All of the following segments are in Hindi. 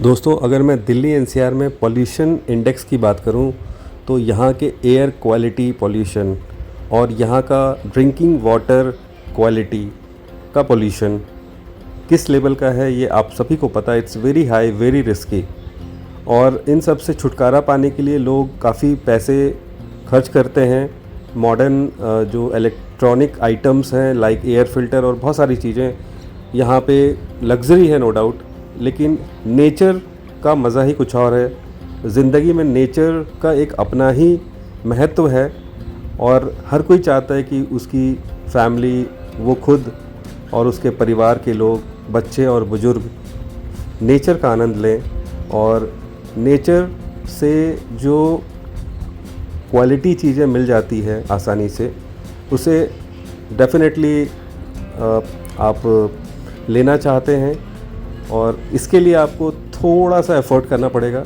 दोस्तों, अगर मैं दिल्ली एनसीआर में पॉल्यूशन इंडेक्स की बात करूं तो यहाँ के एयर क्वालिटी पॉल्यूशन और यहाँ का ड्रिंकिंग वाटर क्वालिटी का पॉल्यूशन किस लेवल का है ये आप सभी को पता है। It's very high, very risky. और इन सब से छुटकारा पाने के लिए लोग काफ़ी पैसे खर्च करते हैं। मॉडर्न जो इलेक्ट्रॉनिक आइटम्स हैं लाइक एयर फिल्टर और बहुत सारी चीज़ें, यहाँ पे लग्जरी है नो डाउट, लेकिन नेचर का मज़ा ही कुछ और है। ज़िंदगी में नेचर का एक अपना ही महत्व है और हर कोई चाहता है कि उसकी फैमिली, वो खुद और उसके परिवार के लोग, बच्चे और बुज़ुर्ग नेचर का आनंद लें। और नेचर से जो क्वालिटी चीज़ें मिल जाती है आसानी से, उसे डेफिनेटली आप लेना चाहते हैं। और इसके लिए आपको थोड़ा सा एफ़र्ट करना पड़ेगा,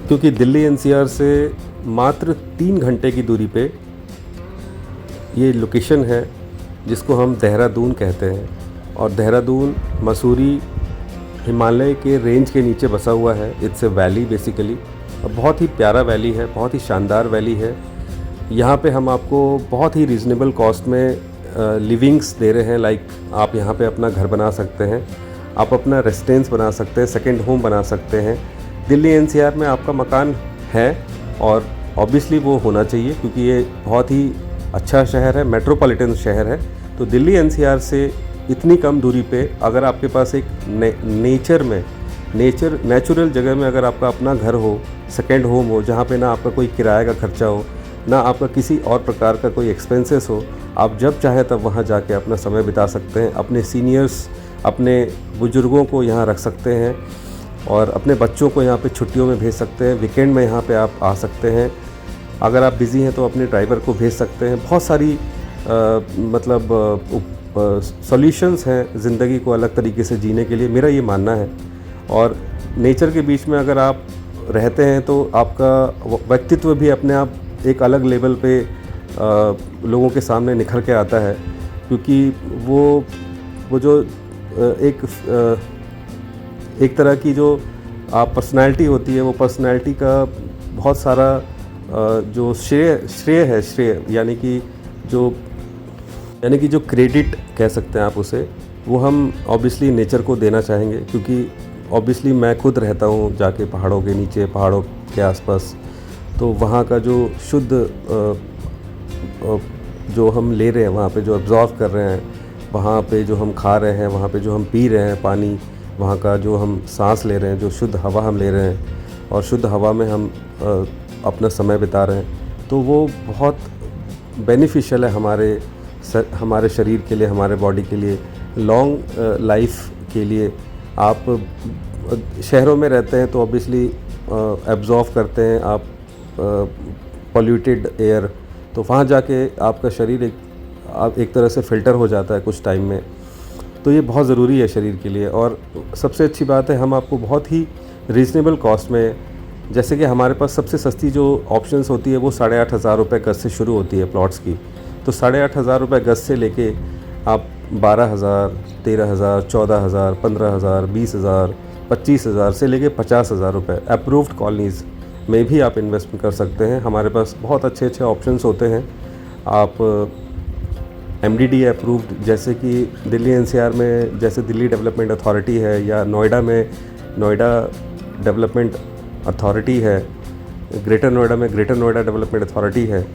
क्योंकि दिल्ली एनसीआर से मात्र 3 घंटे की दूरी पे ये लोकेशन है जिसको हम देहरादून कहते हैं। और देहरादून मसूरी हिमालय के रेंज के नीचे बसा हुआ है। इट्स ए वैली बेसिकली, और बहुत ही प्यारा वैली है, बहुत ही शानदार वैली है। यहाँ पे हम आपको बहुत ही रीज़नेबल कॉस्ट में लिविंग्स दे रहे हैं। लाइक आप यहाँ पे अपना घर बना सकते हैं, आप अपना रेसिडेंस बना सकते हैं, सेकंड होम बना सकते हैं। दिल्ली एनसीआर में आपका मकान है और ऑब्वियसली वो होना चाहिए, क्योंकि ये बहुत ही अच्छा शहर है, मेट्रोपॉलिटन शहर है। तो दिल्ली एनसीआर से इतनी कम दूरी पे अगर आपके पास एक नेचुरल जगह में अगर आपका अपना घर हो, सेकंड होम हो, जहाँ पे ना आपका कोई किराए का खर्चा हो, ना आपका किसी और प्रकार का कोई एक्सपेंसेस हो, आप जब चाहें तब वहाँ जाके अपना समय बिता सकते हैं। अपने सीनियर्स, अपने बुज़ुर्गों को यहाँ रख सकते हैं और अपने बच्चों को यहाँ पे छुट्टियों में भेज सकते हैं। वीकेंड में यहाँ पे आप आ सकते हैं। अगर आप बिज़ी हैं तो अपने ड्राइवर को भेज सकते हैं। बहुत सारी सॉल्यूशंस हैं ज़िंदगी को अलग तरीके से जीने के लिए, मेरा ये मानना है। और नेचर के बीच में अगर आप रहते हैं तो आपका व्यक्तित्व भी अपने आप एक अलग लेवल पे लोगों के सामने निखर के आता है, क्योंकि वो जो एक तरह की जो आप पर्सनैलिटी होती है, वो पर्सनैलिटी का बहुत सारा जो श्रेय यानी कि जो क्रेडिट कह सकते हैं आप उसे, वो हम ऑब्वियसली नेचर को देना चाहेंगे। क्योंकि ऑब्वियसली मैं खुद रहता हूँ जाके पहाड़ों के नीचे, पहाड़ों के आसपास, तो वहाँ का जो शुद्ध जो हम ले रहे हैं, वहाँ पे जो एब्जॉर्व कर रहे हैं, वहाँ पे जो हम खा रहे हैं, वहाँ पे जो हम पी रहे हैं पानी, वहाँ का जो हम सांस ले रहे हैं, जो शुद्ध हवा हम ले रहे हैं और शुद्ध हवा में हम अपना समय बिता रहे हैं, तो वो बहुत बेनिफिशियल है हमारे शरीर के लिए, हमारे बॉडी के लिए, लॉन्ग लाइफ के लिए। आप शहरों में रहते हैं तो ऑब्वियसली एब्जॉर्व करते हैं आप पॉल्यूटेड एयर, तो वहाँ जाके आपका शरीर एक तरह से फ़िल्टर हो जाता है कुछ टाइम में। तो ये बहुत ज़रूरी है शरीर के लिए। और सबसे अच्छी बात है, हम आपको बहुत ही रीज़नेबल कॉस्ट में, जैसे कि हमारे पास सबसे सस्ती जो ऑप्शंस होती है वो 8,500 रुपये गज से शुरू होती है प्लॉट्स की। तो 8,500 रुपये गज से लेके आप 12,000, 13,000, 14,000, 15,000, 20,000, 25,000 से लेके 50,000 रुपये अप्रूव्ड कॉलोनीज़ में भी आप इन्वेस्टमेंट कर सकते हैं। हमारे पास बहुत अच्छे ऑप्शंस होते हैं। आप MDD अप्रूव्ड, जैसे कि दिल्ली एनसीआर में जैसे दिल्ली डेवलपमेंट अथॉरिटी है, या नोएडा में नोएडा डेवलपमेंट अथॉरिटी है, ग्रेटर नोएडा में ग्रेटर नोएडा डेवलपमेंट अथॉरिटी है,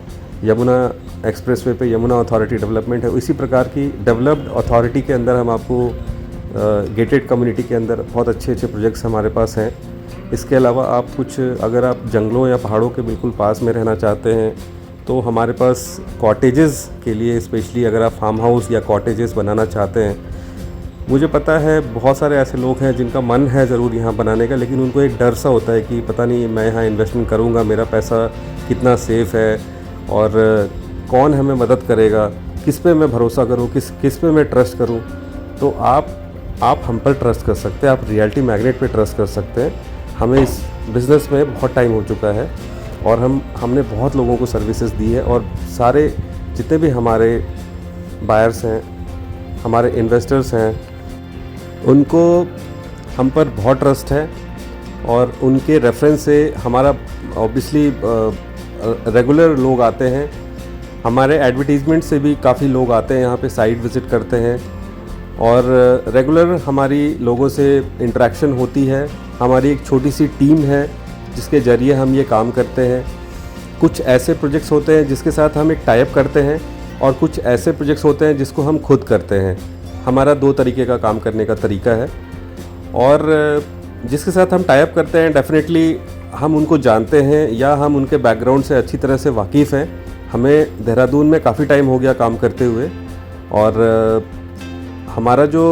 यमुना एक्सप्रेसवे पे यमुना अथॉरिटी डेवलपमेंट है। इसी प्रकार की डेवलप्ड अथॉरिटी के अंदर हम आपको गेटेड कम्युनिटी के अंदर बहुत अच्छे प्रोजेक्ट्स हमारे पास हैं। इसके अलावा आप अगर आप जंगलों या पहाड़ों के बिल्कुल पास में रहना चाहते हैं तो हमारे पास कॉटेजेस के लिए, स्पेशली अगर आप फार्म हाउस या कॉटेजेस बनाना चाहते हैं, मुझे पता है बहुत सारे ऐसे लोग हैं जिनका मन है ज़रूर यहाँ बनाने का, लेकिन उनको एक डर सा होता है कि पता नहीं मैं यहाँ इन्वेस्टमेंट करूँगा, मेरा पैसा कितना सेफ़ है और कौन हमें मदद करेगा, किस पे मैं भरोसा करूँ, किस पे मैं ट्रस्ट करूँ। तो आप हम पर ट्रस्ट कर सकते हैं, आप रियलिटी मैग्नेट पे ट्रस्ट कर सकते हैं। हमें इस बिज़नेस में बहुत टाइम हो चुका है और हमने बहुत लोगों को सर्विसेज दी है, और सारे जितने भी हमारे बायर्स हैं, हमारे इन्वेस्टर्स हैं, उनको हम पर बहुत ट्रस्ट है और उनके रेफरेंस से हमारा ऑब्वियसली रेगुलर लोग आते हैं, हमारे एडवर्टीज़मेंट से भी काफ़ी लोग आते हैं यहाँ पे, साइट विज़िट करते हैं और रेगुलर हमारी लोगों से इंटरेक्शन होती है। हमारी एक छोटी सी टीम है जिसके ज़रिए हम ये काम करते हैं। कुछ ऐसे प्रोजेक्ट्स होते हैं जिसके साथ हम एक टाई अप करते हैं और कुछ ऐसे प्रोजेक्ट्स होते हैं जिसको हम खुद करते हैं। हमारा 2 तरीके का काम करने का तरीका है और जिसके साथ हम टाई अप करते हैं डेफिनेटली हम उनको जानते हैं या हम उनके बैकग्राउंड से अच्छी तरह से वाकिफ़ हैं। हमें देहरादून में काफ़ी टाइम हो गया काम करते हुए और हमारा जो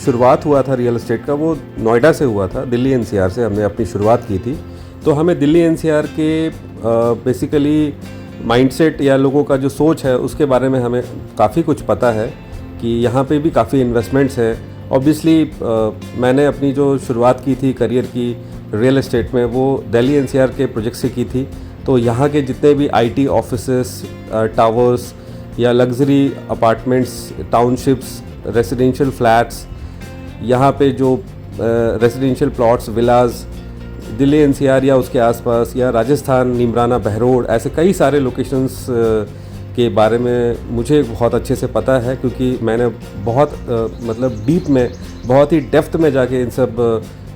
शुरुआत हुआ था रियल एस्टेट का वो नोएडा से हुआ था, दिल्ली एनसीआर से हमने अपनी शुरुआत की थी। तो हमें दिल्ली एनसीआर के बेसिकली माइंडसेट या लोगों का जो सोच है उसके बारे में हमें काफ़ी कुछ पता है कि यहाँ पे भी काफ़ी इन्वेस्टमेंट्स है। ऑब्वियसली मैंने अपनी जो शुरुआत की थी करियर की रियल एस्टेट में वो दिल्ली एनसीआर के प्रोजेक्ट से की थी। तो यहाँ के जितने भी आईटी ऑफिसेस, टावर्स या luxury apartments, townships, residential flats, यहाँ पे जो residential plots, villas Delhi NCR या उसके आसपास या राजस्थान, नीमराना, बहरोड, ऐसे कई सारे लोकेशंस के बारे में मुझे बहुत अच्छे से पता है क्योंकि मैंने बहुत मतलब डीप में, बहुत ही डेप्थ में जाके इन सब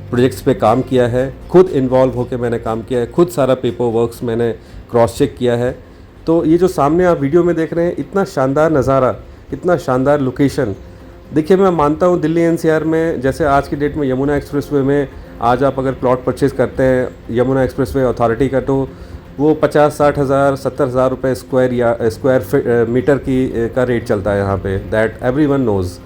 प्रोजेक्ट्स पे काम किया है। खुद इन्वॉल्व होकर मैंने काम किया है, खुद सारा पेपर वर्क्स मैंने क्रॉस चेक किया है। तो ये जो सामने आप वीडियो में देख रहे हैं, इतना शानदार नज़ारा, इतना शानदार लोकेशन। देखिए, मैं मानता हूँ दिल्ली एनसीआर में जैसे आज की डेट में यमुना एक्सप्रेसवे में आज आप अगर प्लॉट परचेज़ करते हैं यमुना एक्सप्रेसवे अथॉरिटी का, तो वो 50-60 हज़ार 70 हज़ार रुपये स्क्वायर मीटर का रेट चलता है यहाँ पे। That everyone knows.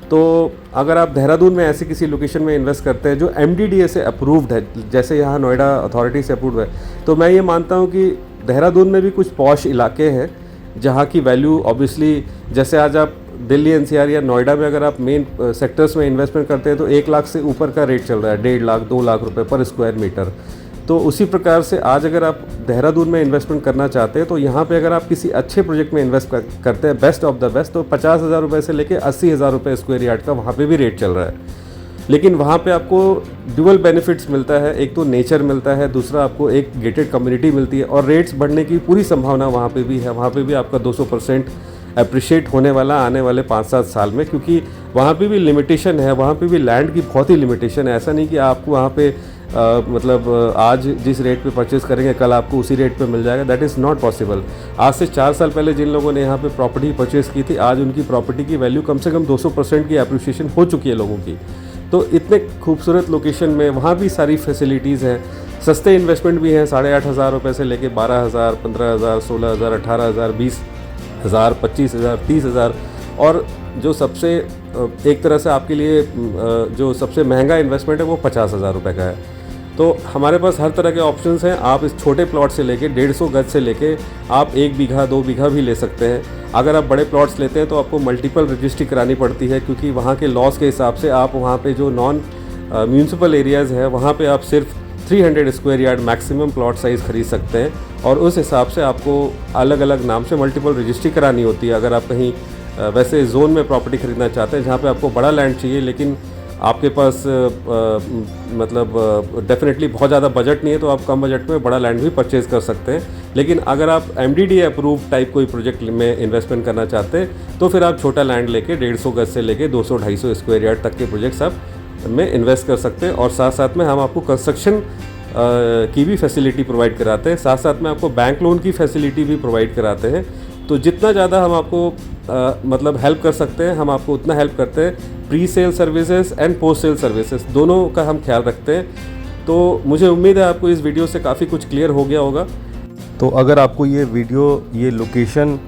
तो अगर आप देहरादून में ऐसी किसी लोकेशन में इन्वेस्ट करते हैं जो MDDA से अप्रूव्ड है, जैसे यहाँ नोएडा अथॉरिटी से अप्रूव्ड है, तो मैं ये मानता हूँ कि देहरादून में भी कुछ पॉश इलाके हैं जहाँ की वैल्यू ऑब्वियसली, जैसे आज आप दिल्ली एनसीआर या नोएडा में अगर आप मेन सेक्टर्स में इन्वेस्टमेंट करते हैं तो 1 लाख से ऊपर का रेट चल रहा है, 1.5 लाख 2 लाख रुपए पर स्क्वायर मीटर। तो उसी प्रकार से आज अगर आप देहरादून में इन्वेस्टमेंट करना चाहते हैं तो यहाँ पे अगर आप किसी अच्छे प्रोजेक्ट में इन्वेस्ट करते हैं, बेस्ट ऑफ द बेस्ट, तो 50 हज़ार रुपये से लेकर 80 हज़ार रुपये स्क्वायर यार्ड का वहाँ पे भी रेट चल रहा है। लेकिन वहाँ पे आपको ड्यूअल बेनिफिट्स मिलता है, एक तो नेचर मिलता है, दूसरा आपको एक गेटेड कम्युनिटी मिलती है और रेट्स बढ़ने की पूरी संभावना वहाँ पे भी है। वहाँ पे भी आपका 200% अप्रिशिएट होने वाला आने वाले 5-7 साल में, क्योंकि वहाँ पे भी लिमिटेशन है, वहाँ पे भी लैंड की बहुत ही लिमिटेशन है। ऐसा नहीं कि आपको वहाँ पे मतलब आज जिस रेट पे परचेज़ करेंगे कल आपको उसी रेट पे मिल जाएगा। That is not possible. आज से 4 साल पहले जिन लोगों ने यहाँ पे प्रॉपर्टी परचेज़ की थी, आज उनकी प्रॉपर्टी की वैल्यू कम से कम 200% की अप्रिशिएशन हो चुकी है लोगों की। तो इतने खूबसूरत लोकेशन में वहाँ भी सारी फैसिलिटीज़ हैं, सस्ते इन्वेस्टमेंट भी हैं, 8,500 हज़ार रुपये से लेके 12,000, 15,000, 16,000, 18,000, 20,000, 25,000, 30,000 और जो सबसे एक तरह से आपके लिए जो सबसे महंगा इन्वेस्टमेंट है वो 50,000 रुपये का है। तो हमारे पास हर तरह के ऑप्शंस हैं। आप इस छोटे प्लॉट से लेके 150 गज से लेके आप 1 बीघा 2 बीघा भी ले सकते हैं। अगर आप बड़े प्लॉट्स लेते हैं तो आपको मल्टीपल रजिस्ट्री करानी पड़ती है, क्योंकि वहाँ के लॉज के हिसाब से आप वहाँ पे जो नॉन म्यूनसिपल एरियाज़ है वहाँ पे आप सिर्फ 300 square yard maximum plot size खरीद सकते हैं और उस हिसाब से आपको अलग अलग नाम से मल्टीपल रजिस्ट्री करानी होती है। अगर आप कहीं वैसे जोन में प्रॉपर्टी खरीदना चाहते हैं जहाँ पे आपको बड़ा लैंड चाहिए लेकिन आपके पास मतलब डेफिनेटली बहुत ज़्यादा बजट नहीं है, तो आप कम बजट में बड़ा लैंड भी परचेज़ कर सकते हैं। लेकिन अगर आप MDDA अप्रूव टाइप कोई प्रोजेक्ट में इन्वेस्टमेंट करना चाहते हैं तो फिर आप छोटा लैंड लेके 150 गज से लेके 200-250 स्क्वायर यार्ड तक के प्रोजेक्ट्स आप में इन्वेस्ट कर सकते हैं। और साथ साथ में हम आपको कंस्ट्रक्शन की भी फैसिलिटी प्रोवाइड कराते हैं, साथ साथ में आपको बैंक लोन की फैसिलिटी भी प्रोवाइड कराते हैं। तो जितना ज़्यादा हम आपको मतलब हेल्प कर सकते हैं हम आपको उतना हेल्प करते हैं। Pre sale services and post sale services दोनों का हम ख्याल रखते हैं। तो मुझे उम्मीद है आपको इस वीडियो से काफ़ी कुछ क्लियर हो गया होगा। तो अगर आपको ये वीडियो, ये लोकेशन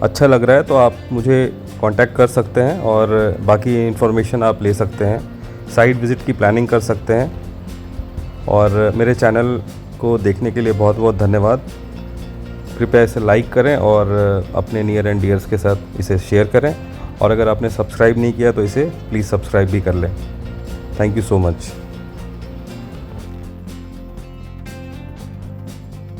अच्छा लग रहा है तो आप मुझे कांटेक्ट कर सकते हैं और बाकी इन्फॉर्मेशन आप ले सकते हैं, साइट विज़िट की प्लानिंग कर सकते हैं। और मेरे चैनल को देखने के लिए बहुत बहुत धन्यवाद। कृपया इसे लाइक करें और अपने नियर एंड डियर्स के साथ इसे शेयर करें। और अगर आपने सब्सक्राइब नहीं किया तो इसे प्लीज़ सब्सक्राइब भी कर लें। Thank you so much.